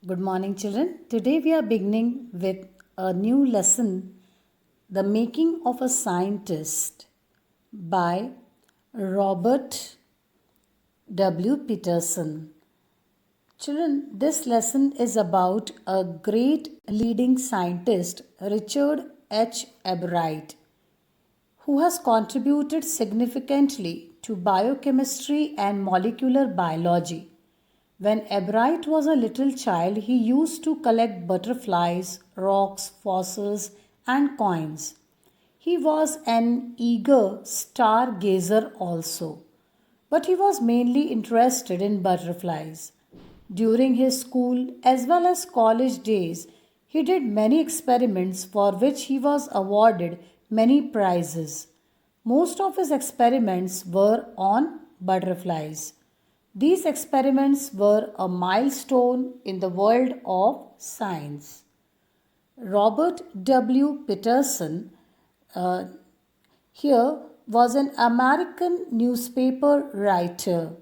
Good morning, children. Today we are beginning with a new lesson, The Making of a Scientist by Robert W. Peterson. Children, this lesson is about a great leading scientist, Richard H. Ebright, who has contributed significantly to biochemistry and molecular biology. When Ebright was a little child, he used to collect butterflies, rocks, fossils, and coins. He was an eager stargazer also, but he was mainly interested in butterflies. During his school as well as college days, he did many experiments for which he was awarded many prizes. Most of his experiments were on butterflies. These experiments were a milestone in the world of science. Robert W. Peterson here was an American newspaper writer.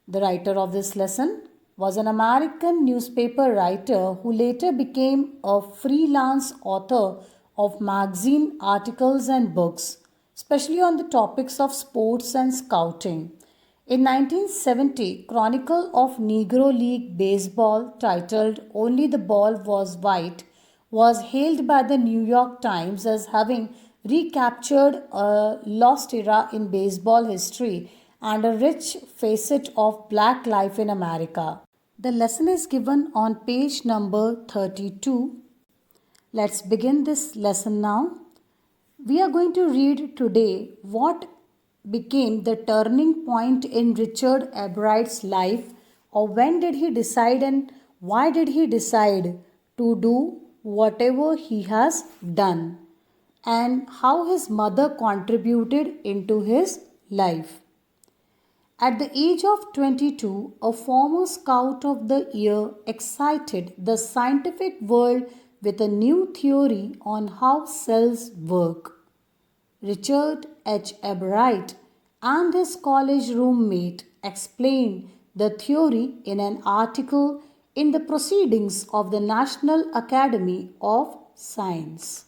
The writer of this lesson was an American newspaper writer who later became a freelance author of magazine articles and books, especially on the topics of sports and scouting. In 1970, Chronicle of Negro League Baseball, titled Only the Ball Was White, was hailed by the New York Times as having recaptured a lost era in baseball history and a rich facet of black life in America. The lesson is given on page number 32. Let's begin this lesson now. We are going to read today what became the turning point in Richard Ebright's life, or when did he decide and why did he decide to do whatever he has done, and how his mother contributed into his life. At the age of 22, a former Scout of the Year excited the scientific world with a new theory on how cells work. Richard H. Ebright and his college roommate explained the theory in an article in the Proceedings of the National Academy of Science.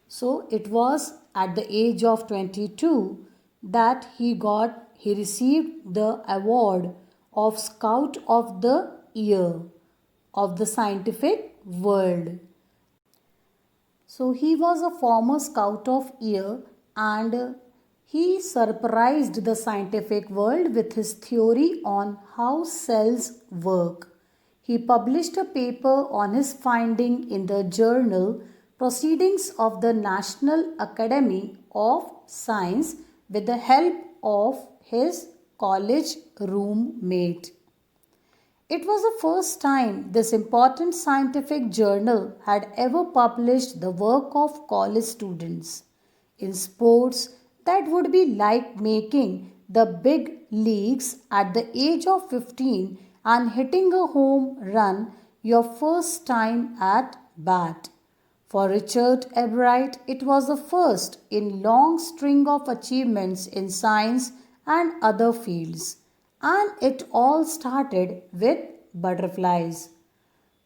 So it was at the age of 22 that he received the award of Scout of the Year of the scientific world. So he was a former Scout of Year and he surprised the scientific world with his theory on how cells work. He published a paper on his finding in the journal Proceedings of the National Academy of Science with the help of his college roommate. It was the first time this important scientific journal had ever published the work of college students. In sports, that would be like making the big leagues at the age of 15 and hitting a home run your first time at bat. For Richard Ebright, it was the first in long string of achievements in science and other fields. And it all started with butterflies.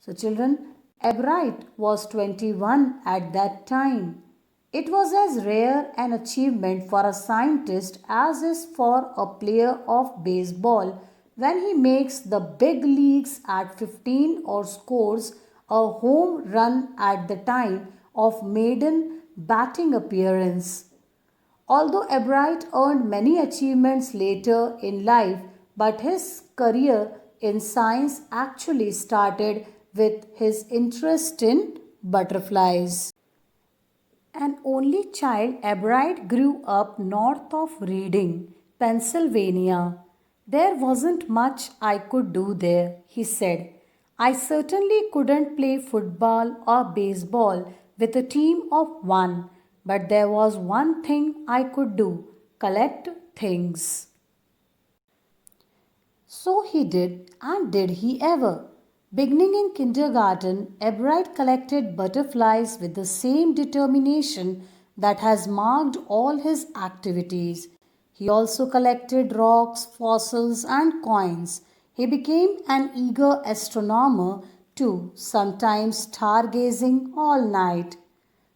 So children, Ebright was 21 at that time. It was as rare an achievement for a scientist as is for a player of baseball when he makes the big leagues at 15 or scores a home run at the time of maiden batting appearance. Although Ebright earned many achievements later in life, but his career in science actually started with his interest in butterflies. An only child, Ebright grew up north of Reading, Pennsylvania. There wasn't much I could do there, he said. I certainly couldn't play football or baseball with a team of one, but there was one thing I could do: collect things. So he did, and did he ever? Beginning in kindergarten, Ebright collected butterflies with the same determination that has marked all his activities. He also collected rocks, fossils, and coins. He became an eager astronomer 2. Sometimes stargazing all night.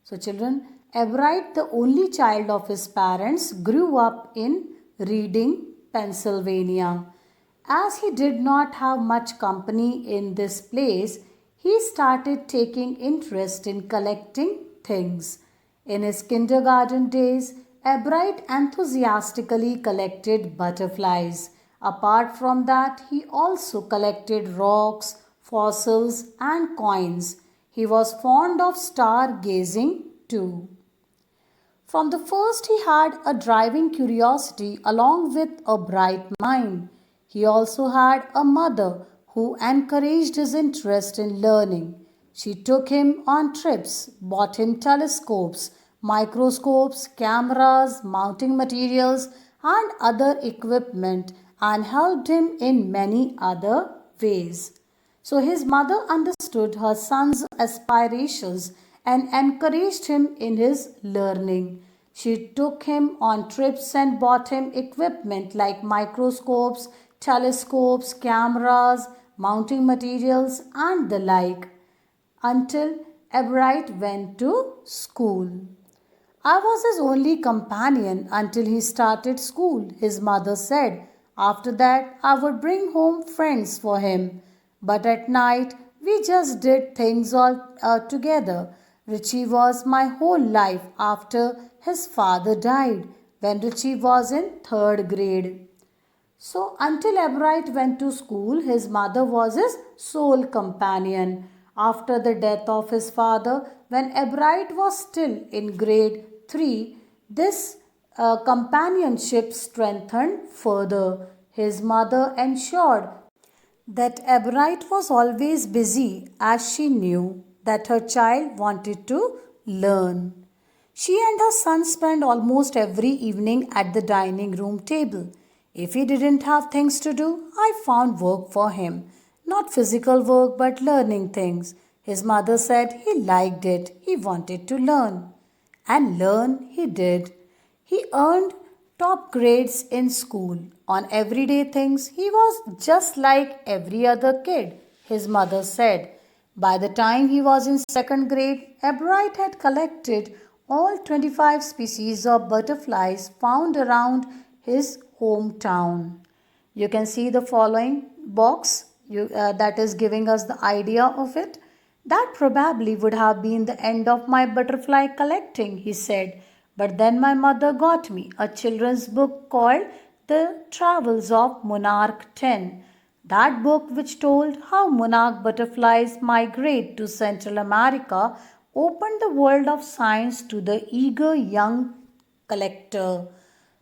So, children, Everett, the only child of his parents, grew up in Reading, Pennsylvania. As he did not have much company in this place, he started taking interest in collecting things. In his kindergarten days, Everett enthusiastically collected butterflies. Apart from that, he also collected rocks, fossils, and coins. He was fond of stargazing too. From the first, he had a driving curiosity along with a bright mind. He also had a mother who encouraged his interest in learning. She took him on trips, bought him telescopes, microscopes, cameras, mounting materials, and other equipment, and helped him in many other ways. So his mother understood her son's aspirations and encouraged him in his learning. She took him on trips and bought him equipment like microscopes, telescopes, cameras, mounting materials, and the like until Everett went to school. I was his only companion until he started school, his mother said. After that, I would bring home friends for him. But at night, we just did things all together. Richie was my whole life after his father died when Richie was in third grade. So, until Everett went to school, his mother was his sole companion. After the death of his father, when Everett was still in grade 3, this companionship strengthened further. His mother ensured that Everett was always busy as she knew that her child wanted to learn. She and her son spent almost every evening at the dining room table. If he didn't have things to do, I found work for him. Not physical work, but learning things. His mother said he liked it. He wanted to learn. And learn he did. He earned top grades in school. On everyday things, he was just like every other kid, his mother said. By the time he was in second grade, Everett had collected all 25 species of butterflies found around his hometown. You can see the following box that is giving us the idea of it. That probably would have been the end of my butterfly collecting, he said. But then my mother got me a children's book called The Travels of Monarch 10. That book, which told how monarch butterflies migrate to Central America, opened the world of science to the eager young collector.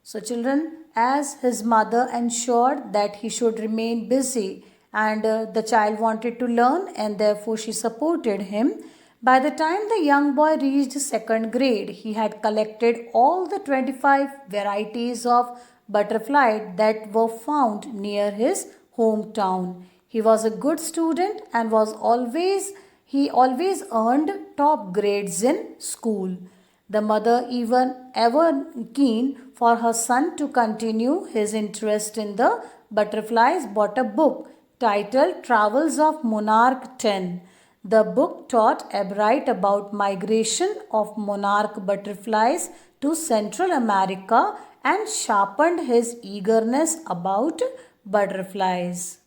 So, children, as his mother ensured that he should remain busy and the child wanted to learn and therefore she supported him. By the time the young boy reached second grade, he had collected all the 25 varieties of butterfly that were found near his hometown. He was a good student and he always earned top grades in school. The mother, even ever keen for her son to continue his interest in the butterflies, bought a book titled Travels of Monarch 10. The book taught Everett about migration of monarch butterflies to Central America and sharpened his eagerness about butterflies.